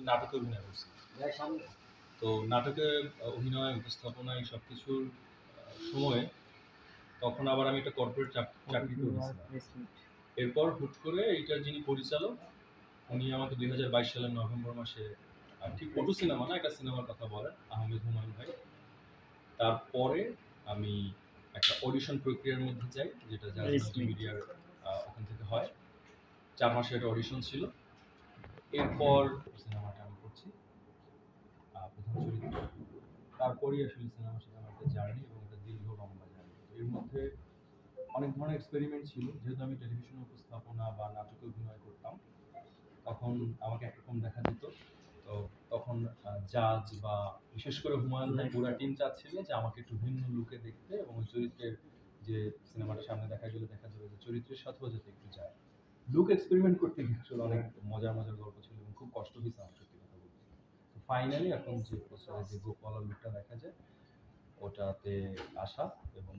নাটকে অভিনয় করছি। তো নাটকে অভিনয়, উপস্থাপনা এই সবকিছুর সময়ে তখন আবার আমি একটা কর্পোরেট চাকরিতেও গেছিলাম। এরপর হুট করে এইটার যিনি পরিচালক উনি আমাকে 2022 সালের নভেম্বর মাসে ঠিক ওটু সিনেমা না, একটা সিনেমার কথা বলেন আহমেদ হুমায়ুন ভাই। তারপরে আমি একটা অডিশন প্রক্রিয়ার মধ্যে যাই, যেটা জাজ মিডিয়ার ওখান থেকে হয়। 4 মাসের একটা অডিশন ছিল। এরপর সিনেমাটা আমি করছি প্রধান চরিত্র। তারপরেই আসলে সিনেমার সাথে আমার একটা জার্নি এবং একটা দীর্ঘ লম্বা জার্নি। এর মধ্যে অনেক ধরনের এক্সপেরিমেন্ট ছিল। যেহেতু আমি টেলিভিশন উপস্থাপনা বা নাটকে অভিনয় করতাম, তখন আমাকে একরকম দেখা যেত। তো তখন জাজ বা বিশেষ করে হুমায়ুন ভাই পুরা টিম চাচ্ছিল যে আমাকে একটু ভিন্ন লুকে দেখতে এবং ওই চরিত্রের যে সিনেমাটা সামনে দেখা যাবে যে চরিত্রের সাথেও যাতে একটু যায়। লুক এক্সপেরিমেন্ট করতে গিয়ে আসলে অনেক মজার গল্প ছিল এবং খুব কষ্ট হয়েছে আমার সত্যি কথা বলতে। ফাইনালি এখন যে পোস্টারে যে গোপালা লুকটা দেখা যায় ওটাতে আসা এবং